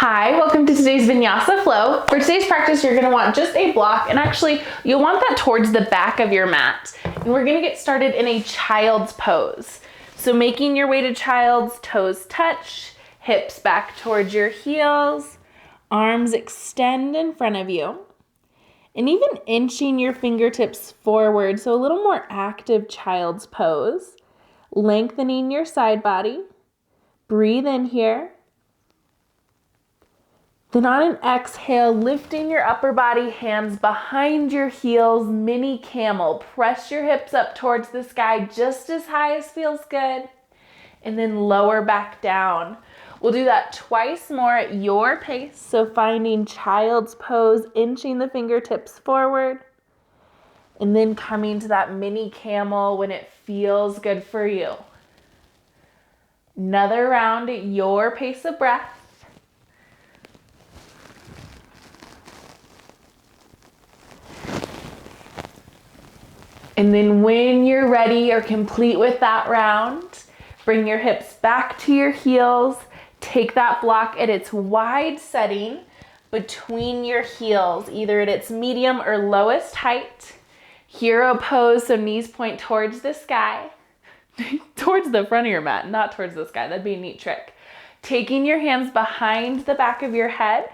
Hi, welcome to today's Vinyasa flow. For today's practice, you're gonna want just a block, and actually you'll want that towards the back of your mat. And we're gonna get started in a child's pose. So making your way to child's, toes touch, hips back towards your heels, arms extend in front of you, and even inching your fingertips forward, so a little more active child's pose. Lengthening your side body. Breathe in here. Then on an exhale, lifting your upper body, hands behind your heels, mini camel. Press your hips up towards the sky just as high as feels good. And then lower back down. We'll do that twice more at your pace. So finding child's pose, inching the fingertips forward. And then coming to that mini camel when it feels good for you. Another round at your pace of breath. And then when you're ready or complete with that round, bring your hips back to your heels. Take that block at its wide setting between your heels, either at its medium or lowest height. Hero pose, so knees point towards the sky. Towards the front of your mat, not towards the sky. That'd be a neat trick. Taking your hands behind the back of your head.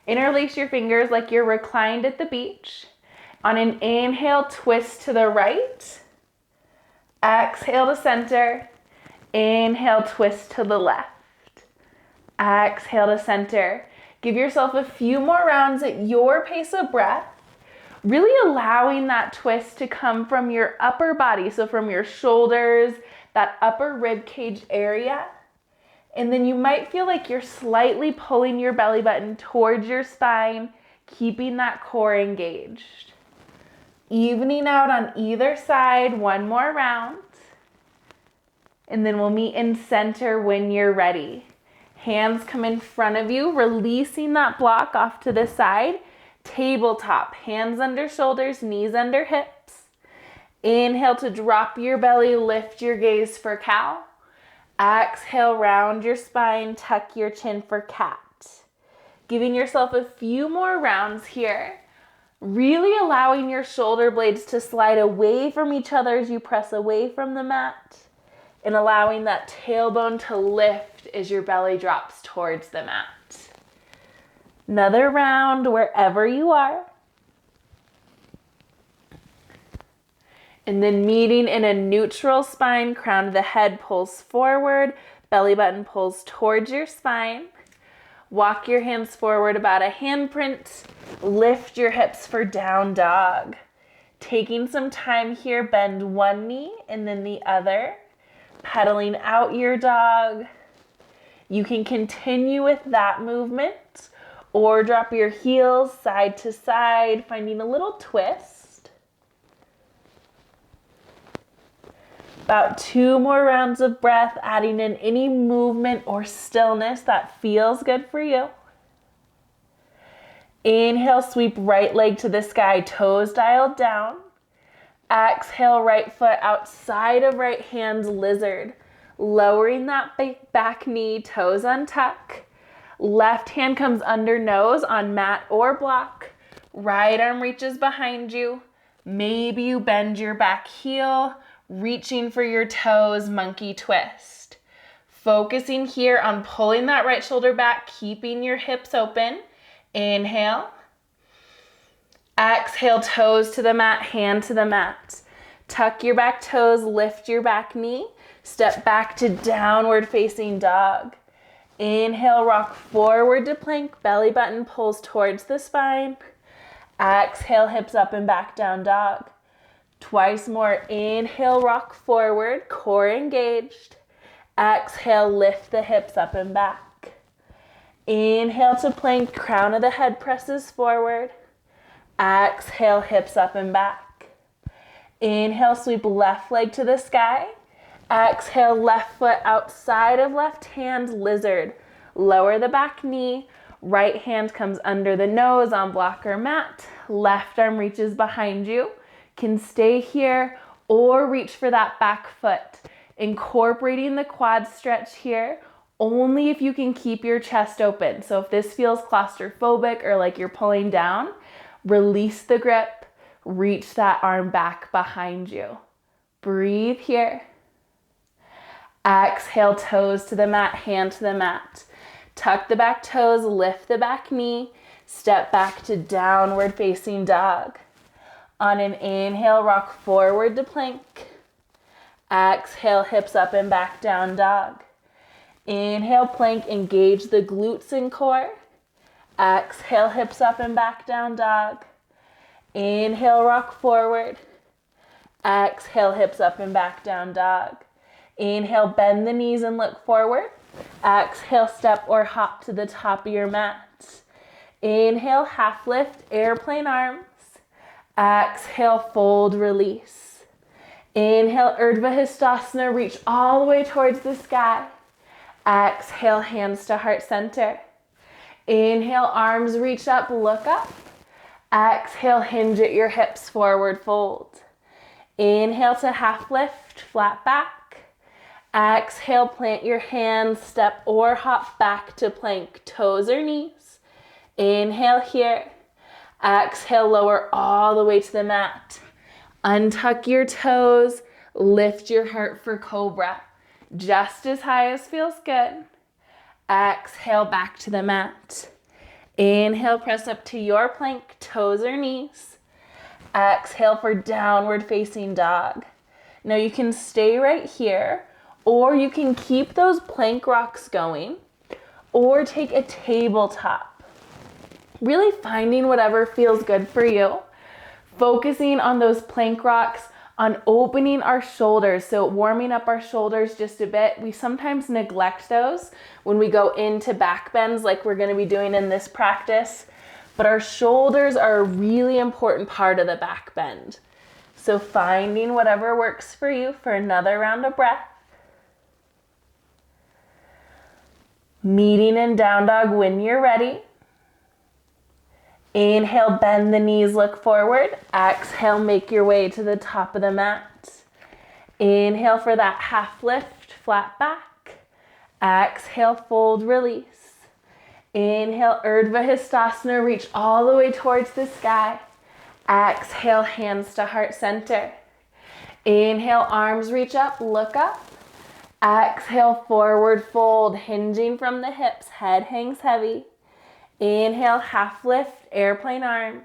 Interlace your fingers like you're reclined at the beach. On an inhale, twist to the right. Exhale to center. Inhale, twist to the left. Exhale to center. Give yourself a few more rounds at your pace of breath. Really allowing that twist to come from your upper body, so from your shoulders, that upper rib cage area. And then you might feel like you're slightly pulling your belly button towards your spine, keeping that core engaged. Evening out on either side, one more round. And then we'll meet in center when you're ready. Hands come in front of you, releasing that block off to the side. Tabletop, hands under shoulders, knees under hips. Inhale to drop your belly, lift your gaze for cow. Exhale, round your spine, tuck your chin for cat. Giving yourself a few more rounds here. Really allowing your shoulder blades to slide away from each other as you press away from the mat. And allowing that tailbone to lift as your belly drops towards the mat. Another round wherever you are. And then meeting in a neutral spine, crown of the head pulls forward, belly button pulls towards your spine. Walk your hands forward about a handprint. Lift your hips for down dog. Taking some time here, bend one knee and then the other. Pedaling out your dog. You can continue with that movement or drop your heels side to side, finding a little twist. About 2 more rounds of breath, adding in any movement or stillness that feels good for you. Inhale, sweep right leg to the sky, toes dialed down. Exhale, right foot outside of right hand, lizard. Lowering that back knee, toes untuck. Left hand comes under nose on mat or block. Right arm reaches behind you. Maybe you bend your back heel, reaching for your toes, monkey twist. Focusing here on pulling that right shoulder back, keeping your hips open. Inhale. Exhale, toes to the mat, hand to the mat. Tuck your back toes, lift your back knee. Step back to downward facing dog. Inhale, rock forward to plank, belly button pulls towards the spine. Exhale, hips up and back, down dog. Twice more, inhale, rock forward, core engaged. Exhale, lift the hips up and back. Inhale to plank, crown of the head presses forward. Exhale, hips up and back. Inhale, sweep left leg to the sky. Exhale, left foot outside of left hand, lizard. Lower the back knee. Right hand comes under the nose on block or mat. Left arm reaches behind you. Can stay here or reach for that back foot. Incorporating the quad stretch here only if you can keep your chest open. So if this feels claustrophobic or like you're pulling down, release the grip, reach that arm back behind you. Breathe here. Exhale, toes to the mat, hand to the mat. Tuck the back toes, lift the back knee, step back to downward facing dog. On an inhale, rock forward to plank. Exhale, hips up and back, down dog. Inhale, plank, engage the glutes and core. Exhale, hips up and back, down dog. Inhale, rock forward. Exhale, hips up and back, down dog. Inhale, bend the knees and look forward. Exhale, step or hop to the top of your mat. Inhale, half lift, airplane arms. Exhale, fold, release. Inhale, Urdhva Hastasana, reach all the way towards the sky. Exhale, hands to heart center. Inhale, arms reach up, look up. Exhale, hinge at your hips, forward fold. Inhale to half lift, flat back. Exhale, plant your hands, step or hop back to plank, toes or knees. Inhale here. Exhale, lower all the way to the mat. Untuck your toes, lift your heart for cobra. Just as high as feels good. Exhale, back to the mat. Inhale, press up to your plank, toes or knees. Exhale for downward facing dog. Now you can stay right here, or you can keep those plank rocks going, or take a tabletop. Really finding whatever feels good for you. Focusing on those plank rocks, on opening our shoulders, so warming up our shoulders just a bit. We sometimes neglect those when we go into back bends like we're going to be doing in this practice, but our shoulders are a really important part of the back bend. So finding whatever works for you for another round of breath. Meeting in down dog when you're ready. Inhale, bend the knees, look forward. Exhale, make your way to the top of the mat. Inhale for that half lift, flat back. Exhale, fold, release. Inhale, Urdhva Hastasana, reach all the way towards the sky. Exhale, hands to heart center. Inhale, arms reach up, look up. Exhale, forward fold, hinging from the hips, head hangs heavy. Inhale, half lift, airplane arms.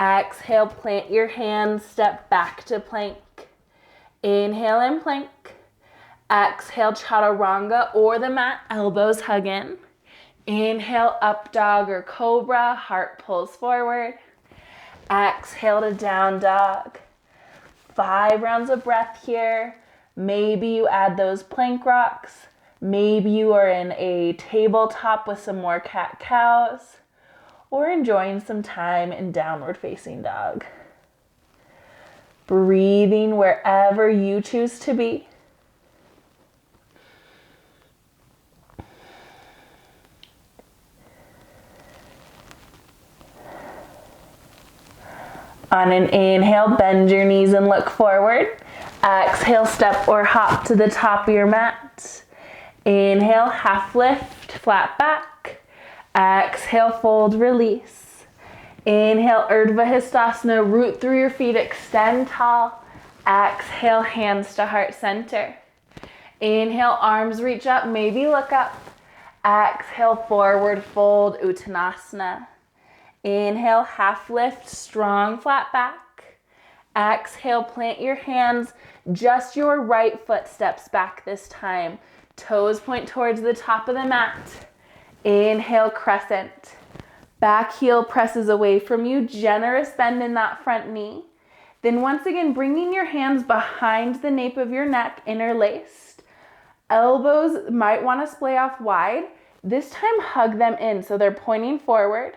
Exhale, plant your hands, step back to plank. Inhale and plank. Exhale, chaturanga or the mat, elbows hug in. Inhale, up dog or cobra, heart pulls forward. Exhale to down dog. 5 rounds of breath here. Maybe you add those plank rocks. Maybe you are in a tabletop with some more cat-cows, or enjoying some time in downward facing dog. Breathing wherever you choose to be. On an inhale, bend your knees and look forward. Exhale, step or hop to the top of your mat. Inhale, half lift, flat back. Exhale, fold, release. Inhale, Urdhva Hastasana, root through your feet, extend tall. Exhale, hands to heart center. Inhale, arms reach up, maybe look up. Exhale, forward fold, Uttanasana. Inhale, half lift, strong flat back. Exhale, plant your hands, just your right foot steps back this time. Toes point towards the top of the mat. Inhale, crescent. Back heel presses away from you, generous bend in that front knee. Then once again, bringing your hands behind the nape of your neck, interlaced. Elbows might want to splay off wide. This time, hug them in so they're pointing forward.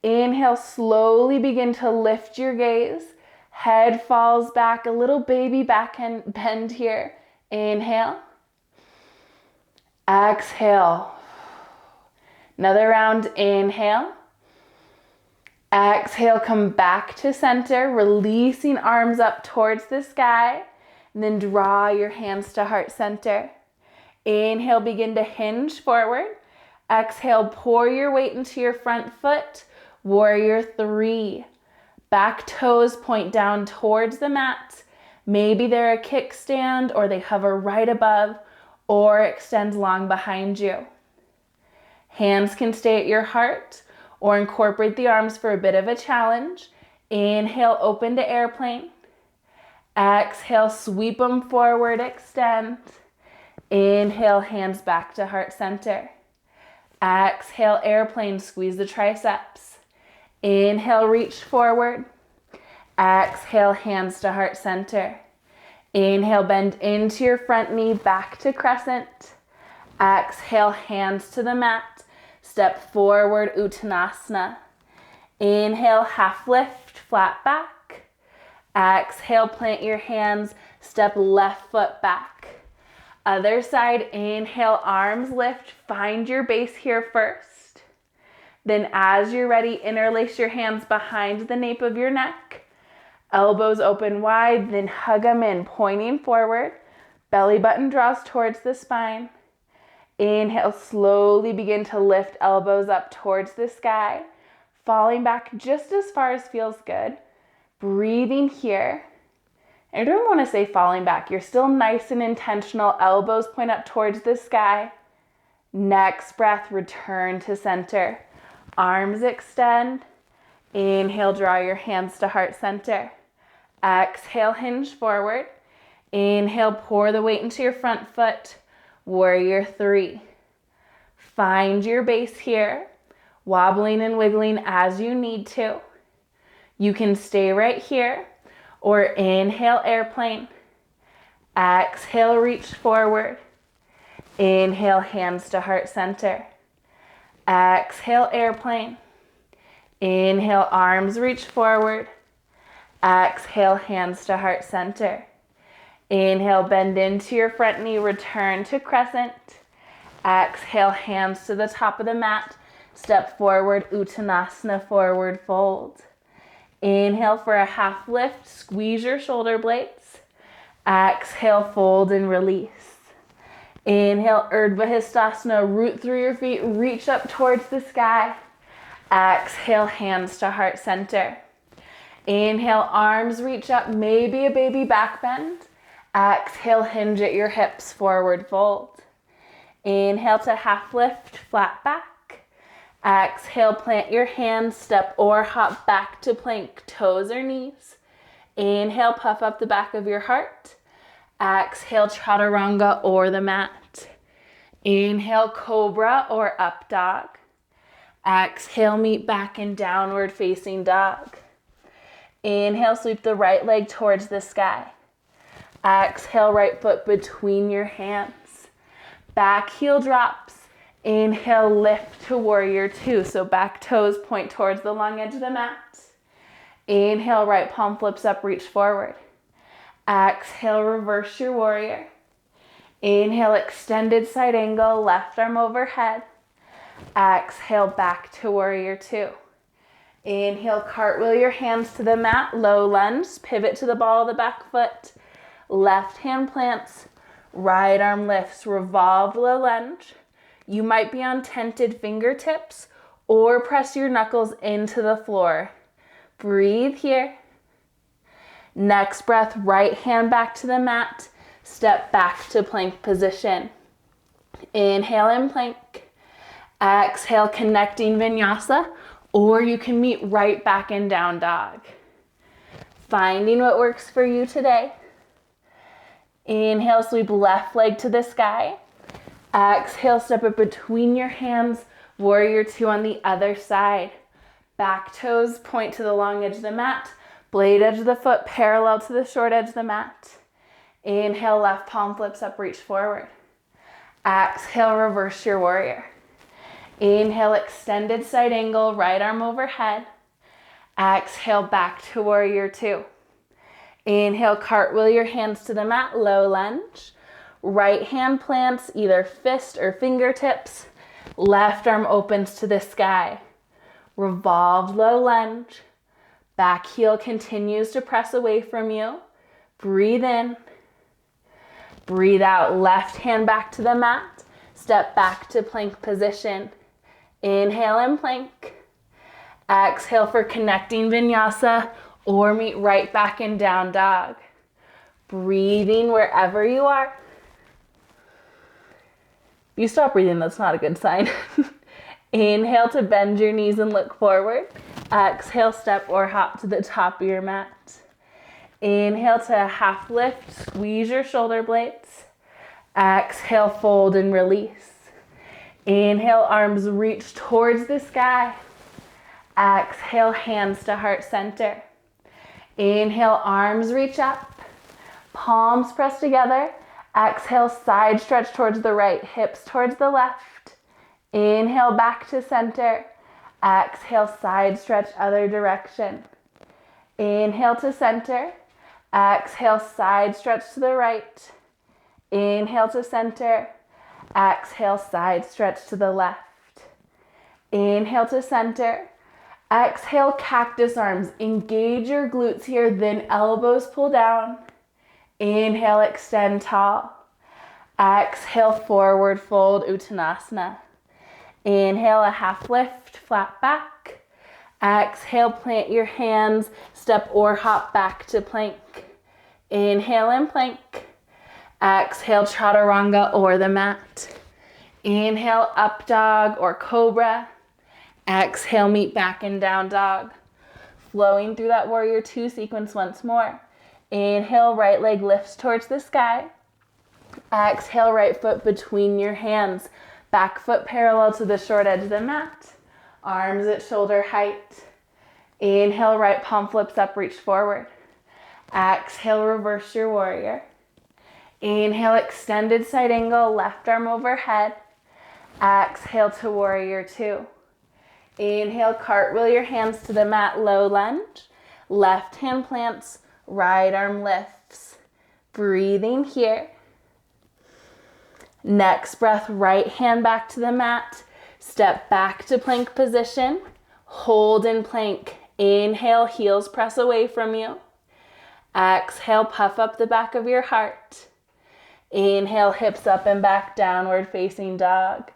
Inhale, slowly begin to lift your gaze. Head falls back, a little baby back bend here. Inhale. Exhale. Another round, inhale. Exhale, come back to center, releasing arms up towards the sky. And then draw your hands to heart center. Inhale, begin to hinge forward. Exhale, pour your weight into your front foot. Warrior 3. Back toes point down towards the mat. Maybe they're a kickstand or they hover right above or extend long behind you. Hands can stay at your heart or incorporate the arms for a bit of a challenge. Inhale, open to airplane. Exhale, sweep them forward, extend. Inhale, hands back to heart center. Exhale, airplane, squeeze the triceps. Inhale, reach forward. Exhale, hands to heart center. Inhale, bend into your front knee, back to crescent. Exhale, hands to the mat. Step forward, Uttanasana. Inhale, half lift, flat back. Exhale, plant your hands, step left foot back. Other side, inhale, arms lift, find your base here first. Then as you're ready, interlace your hands behind the nape of your neck. Elbows open wide, then hug them in, pointing forward. Belly button draws towards the spine. Inhale, slowly begin to lift elbows up towards the sky, falling back just as far as feels good. Breathing here. I don't want to say falling back. You're still nice and intentional. Elbows point up towards the sky. Next breath, return to center. Arms extend. Inhale, draw your hands to heart center. Exhale, hinge forward. Inhale, pour the weight into your front foot. Warrior 3. Find your base here, wobbling and wiggling as you need to. You can stay right here or inhale, airplane. Exhale, reach forward. Inhale, hands to heart center. Exhale, airplane. Inhale, arms reach forward. Exhale, hands to heart center. Inhale, bend into your front knee, return to crescent. Exhale, hands to the top of the mat. Step forward, Uttanasana, forward fold. Inhale for a half lift, squeeze your shoulder blades. Exhale, fold and release. Inhale, Urdhva Hastasana, root through your feet, reach up towards the sky. Exhale, hands to heart center. Inhale, arms reach up, maybe a baby back bend. Exhale, hinge at your hips, forward fold. Inhale to half lift, flat back. Exhale, plant your hands, step or hop back to plank, toes or knees. Inhale, puff up the back of your heart. Exhale, chaturanga or the mat. Inhale, cobra or up dog. Exhale, meet back in downward facing dog. Inhale, sweep the right leg towards the sky. Exhale, right foot between your hands. Back heel drops. Inhale, lift to warrior 2. So back toes point towards the long edge of the mat. Inhale, right palm flips up, reach forward. Exhale, reverse your warrior. Inhale, extended side angle, left arm overhead. Exhale, back to warrior 2. Inhale, cartwheel your hands to the mat, low lunge, pivot to the ball of the back foot. Left hand plants, right arm lifts, revolved low lunge. You might be on tented fingertips or press your knuckles into the floor. Breathe here. Next breath, right hand back to the mat. Step back to plank position. Inhale in plank. Exhale, connecting vinyasa, or you can meet right back in down dog. Finding what works for you today. Inhale, sweep left leg to the sky. Exhale, step it between your hands. Warrior 2 on the other side. Back toes point to the long edge of the mat. Blade edge of the foot parallel to the short edge of the mat. Inhale, left palm flips up, reach forward. Exhale, reverse your warrior. Inhale, extended side angle, right arm overhead. Exhale, back to warrior 2. Inhale, cartwheel your hands to the mat, low lunge. Right hand plants, either fist or fingertips. Left arm opens to the sky. Revolved low lunge. Back heel continues to press away from you. Breathe in. Breathe out, left hand back to the mat. Step back to plank position. Inhale in plank. Exhale for connecting vinyasa or meet right back in down dog. Breathing wherever you are. If you stop breathing, that's not a good sign. Inhale to bend your knees and look forward. Exhale, step or hop to the top of your mat. Inhale to a half lift, squeeze your shoulder blades. Exhale, fold and release. Inhale, arms reach towards the sky. Exhale, hands to heart center. Inhale, arms reach up. Palms press together. Exhale, side stretch towards the right, hips towards the left. Inhale, back to center. Exhale, side stretch other direction. Inhale to center. Exhale, side stretch to the right. Inhale to center. Exhale, side stretch to the left. Inhale to center. Exhale, cactus arms. Engage your glutes here, then elbows pull down. Inhale, extend tall. Exhale, forward fold, Uttanasana. Inhale, a half lift, flat back. Exhale, plant your hands, step or hop back to plank. Inhale in plank. Exhale, chaturanga or the mat. Inhale, up dog or cobra. Exhale, meet back in down dog. Flowing through that warrior two sequence once more. Inhale, right leg lifts towards the sky. Exhale, right foot between your hands. Back foot parallel to the short edge of the mat. Arms at shoulder height. Inhale, right palm flips up, reach forward. Exhale, reverse your warrior. Inhale, extended side angle, left arm overhead. Exhale to warrior two. Inhale, cartwheel your hands to the mat, low lunge. Left hand plants, right arm lifts. Breathing here. Next breath, right hand back to the mat. Step back to plank position. Hold in plank. Inhale, heels press away from you. Exhale, puff up the back of your heart. Inhale, hips up and back, downward facing dog.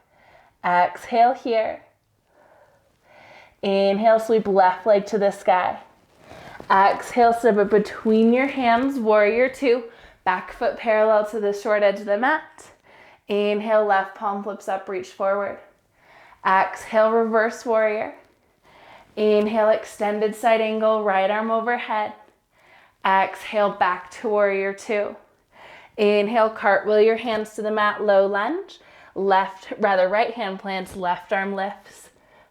Exhale here. Inhale, sweep left leg to the sky. Exhale, step it between your hands, warrior two. Back foot parallel to the short edge of the mat. Inhale, left palm flips up, reach forward. Exhale, reverse warrior. Inhale, extended side angle, right arm overhead. Exhale, back to warrior two. Inhale, cartwheel your hands to the mat, low lunge. Right hand plants, left arm lifts.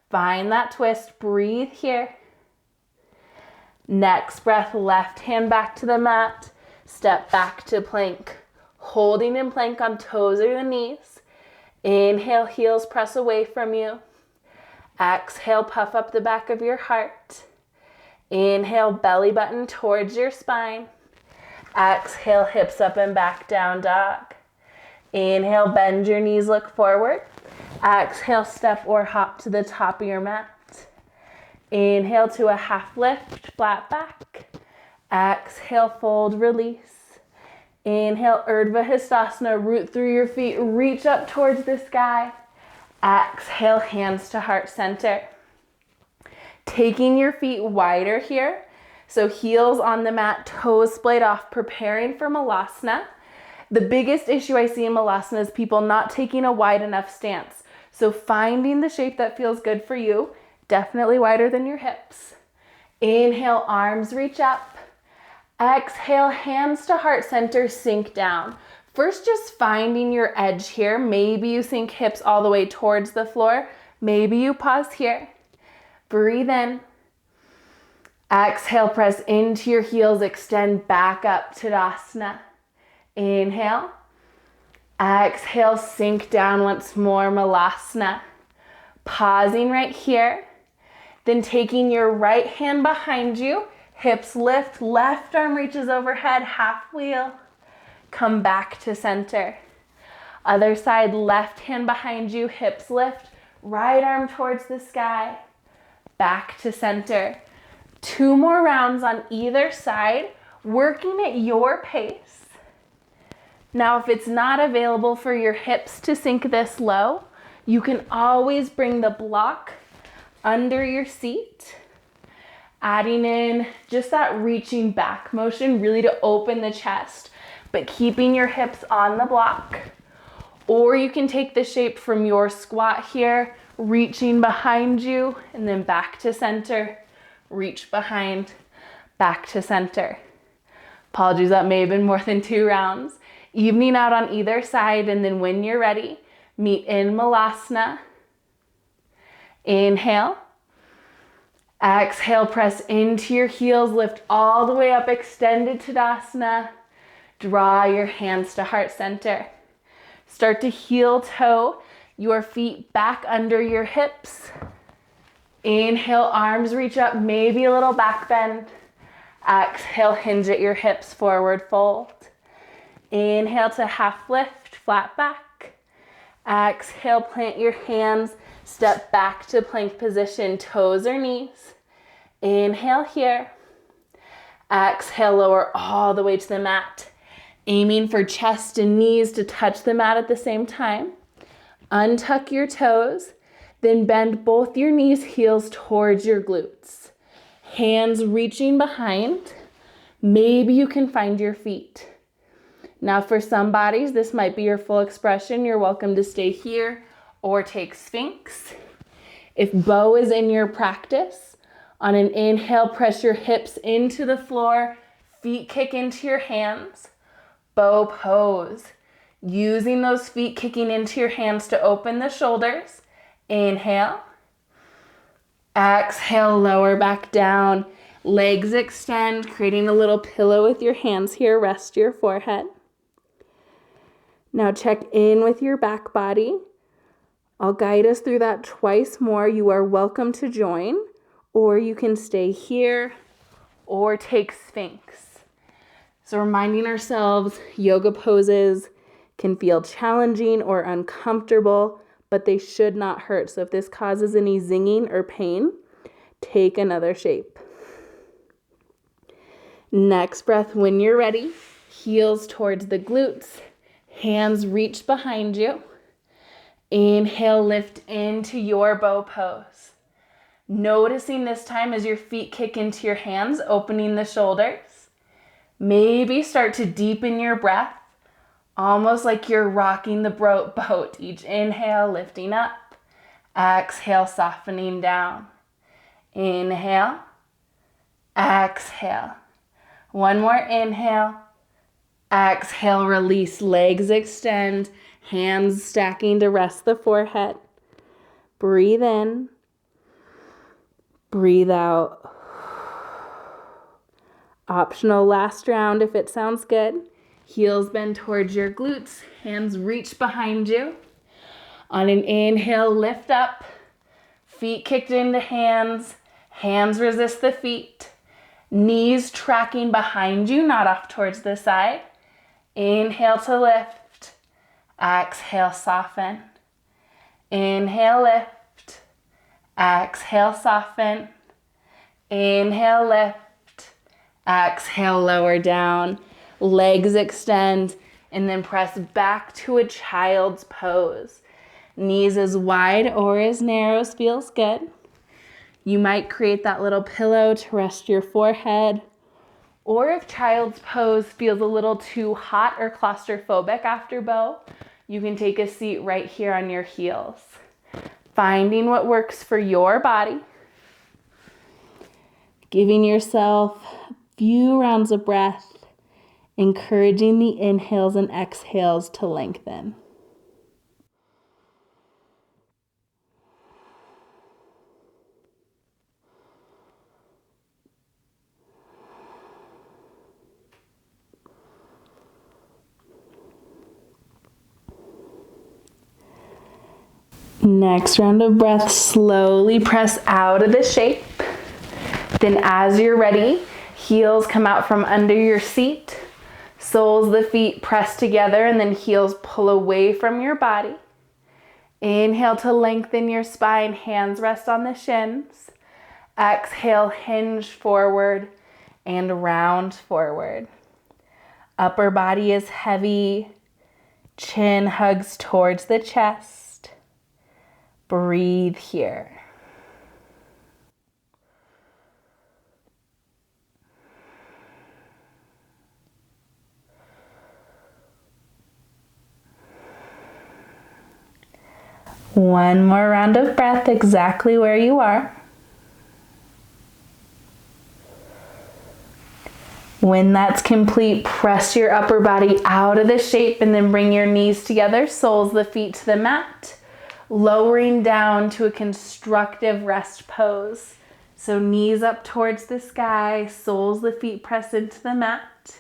Find that twist, breathe here. Next breath, left hand back to the mat. Step back to plank. Holding in plank on toes or the knees. Inhale, heels press away from you. Exhale, puff up the back of your heart. Inhale, belly button towards your spine. Exhale, hips up and back, down dog. Inhale, bend your knees, look forward. Exhale, step or hop to the top of your mat. Inhale to a half lift, flat back. Exhale, fold, release. Inhale, Urdhva Hastasana, root through your feet, reach up towards the sky. Exhale, hands to heart center. Taking your feet wider here. So heels on the mat, toes splayed off, preparing for Malasana. The biggest issue I see in Malasana is people not taking a wide enough stance. So finding the shape that feels good for you, definitely wider than your hips. Inhale, arms reach up. Exhale, hands to heart center, sink down. First, just finding your edge here. Maybe you sink hips all the way towards the floor. Maybe you pause here. Breathe in. Exhale, press into your heels, extend back up, Tadasana. Inhale. Exhale, sink down once more, Malasana. Pausing right here. Then taking your right hand behind you, hips lift, left arm reaches overhead, half wheel. Come back to center. Other side, left hand behind you, hips lift, right arm towards the sky. Back to center. 2 more rounds on either side, working at your pace. Now, if it's not available for your hips to sink this low, you can always bring the block under your seat, adding in just that reaching back motion, really to open the chest, but keeping your hips on the block. Or you can take the shape from your squat here, reaching behind you, and then back to center, reach behind, back to center. Apologies, that may have been more than 2 rounds. Evening out on either side, and then when you're ready, meet in Malasana. Inhale. Exhale, press into your heels, lift all the way up, extended Tadasana. Draw your hands to heart center. Start to heel toe your feet back under your hips. Inhale, arms reach up, maybe a little back bend. Exhale, hinge at your hips, forward fold. Inhale to half lift, flat back. Exhale, plant your hands, step back to plank position, toes or knees. Inhale here. Exhale, lower all the way to the mat. Aiming for chest and knees to touch the mat at the same time. Untuck your toes, then bend both your knees, heels towards your glutes. Hands reaching behind. Maybe you can find your feet. Now for some bodies, this might be your full expression. You're welcome to stay here or take Sphinx. If bow is in your practice, on an inhale, press your hips into the floor, feet kick into your hands. Bow pose. Using those feet kicking into your hands to open the shoulders. Inhale. Exhale, lower back down. Legs extend, creating a little pillow with your hands here. Rest your forehead. Now check in with your back body. I'll guide us through that twice more. You are welcome to join, or you can stay here or take Sphinx. So reminding ourselves, yoga poses can feel challenging or uncomfortable, but they should not hurt. So if this causes any zinging or pain, take another shape. Next breath, when you're ready, heels towards the glutes, hands reach behind you. Inhale, lift into your bow pose. Noticing this time as your feet kick into your hands, opening the shoulders. Maybe start to deepen your breath, almost like you're rocking the boat. Each inhale, lifting up. Exhale, softening down. Inhale. Exhale. One more inhale. Exhale, release, legs extend, hands stacking to rest the forehead. Breathe in. Breathe out. Optional last round if it sounds good. Heels bend towards your glutes, hands reach behind you. On an inhale, lift up, feet kicked into hands, hands resist the feet, knees tracking behind you, not off towards the side. Inhale to lift, exhale, soften. Inhale, lift, exhale, soften. Inhale, lift. Exhale, lower down, legs extend, and then press back to a child's pose. Knees as wide or as narrow as feels good. You might create that little pillow to rest your forehead. Or if child's pose feels a little too hot or claustrophobic after bow, you can take a seat right here on your heels. Finding what works for your body. Giving yourself few rounds of breath, encouraging the inhales and exhales to lengthen. Next round of breath, slowly press out of the shape. Then as you're ready, heels come out from under your seat, soles of the feet press together, and then heels pull away from your body. Inhale to lengthen your spine, hands rest on the shins. Exhale, hinge forward and round forward. Upper body is heavy, Chin hugs towards the chest. Breathe here. One more round of breath exactly where you are. When that's complete, press your upper body out of the shape and then bring your knees together, soles of the feet to the mat, lowering down to a constructive rest pose. So knees up towards the sky, soles of the feet press into the mat.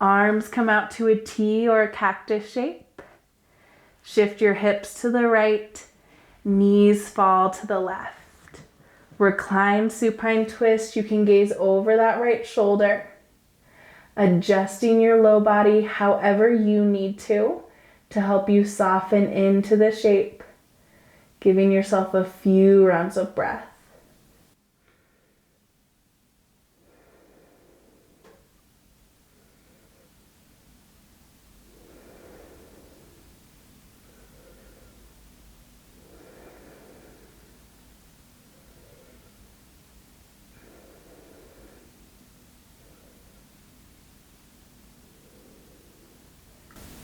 Arms come out to a T or a cactus shape. Shift your hips to the right, knees fall to the left. Recline supine twist, you can gaze over that right shoulder, adjusting your low body however you need to help you soften into the shape, giving yourself a few rounds of breath.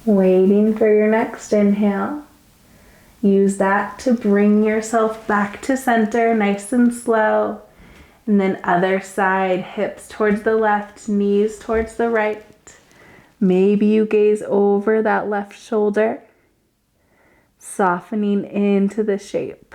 Waiting for your next inhale. Use that to bring yourself back to center, nice and slow. And then other side, hips towards the left, knees towards the right. Maybe you gaze over that left shoulder, softening into the shape.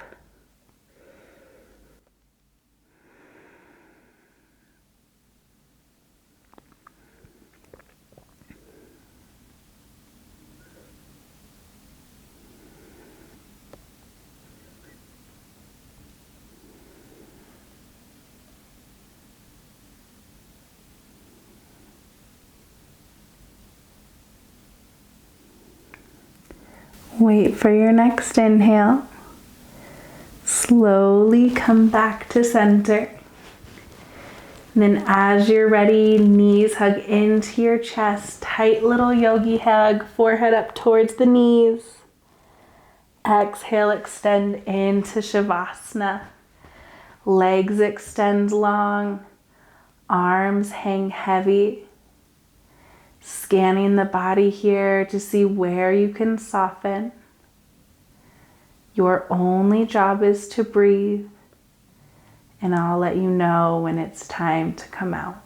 Wait for your next inhale. Slowly come back to center. And then as you're ready, knees hug into your chest. Tight little yogi hug, forehead up towards the knees. Exhale, extend into Shavasana. Legs extend long. Arms hang heavy. Scanning the body here to see where you can soften. Your only job is to breathe, and I'll let you know when it's time to come out.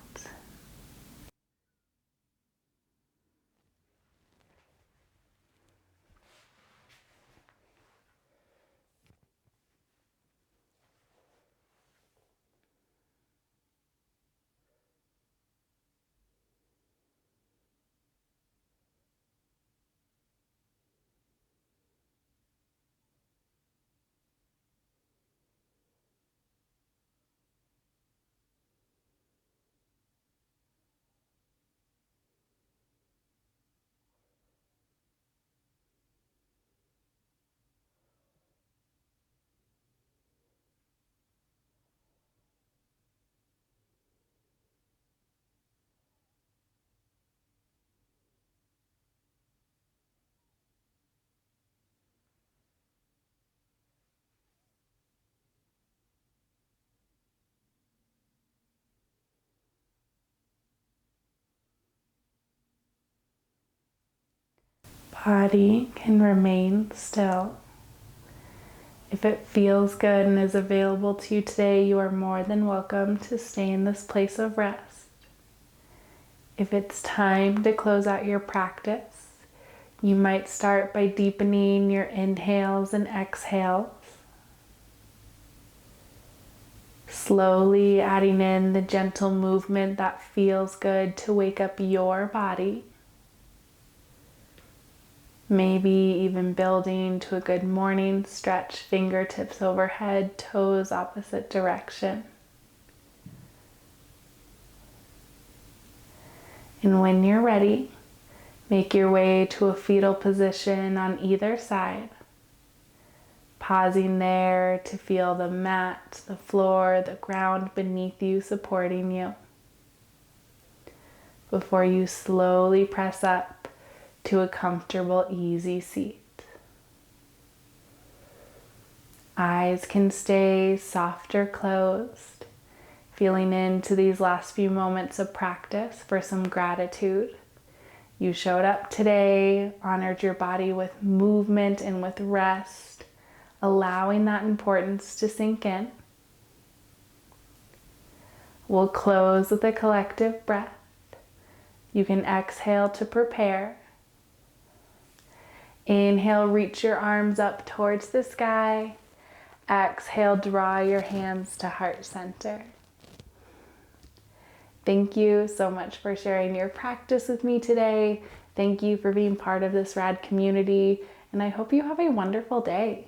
Body can remain still. If it feels good and is available to you today, you are more than welcome to stay in this place of rest. If it's time to close out your practice, you might start by deepening your inhales and exhales. Slowly adding in the gentle movement that feels good to wake up your body. Maybe even building to a good morning stretch, fingertips overhead, toes opposite direction. And when you're ready, make your way to a fetal position on either side. Pausing there to feel the mat, the floor, the ground beneath you supporting you. Before you slowly press up to a comfortable, easy seat. Eyes can stay soft or closed, feeling into these last few moments of practice for some gratitude. You showed up today, honored your body with movement and with rest, allowing that importance to sink in. We'll close with a collective breath. You can exhale to prepare. Inhale, reach your arms up towards the sky. Exhale, draw your hands to heart center. Thank you so much for sharing your practice with me today. Thank you for being part of this rad community, and I hope you have a wonderful day.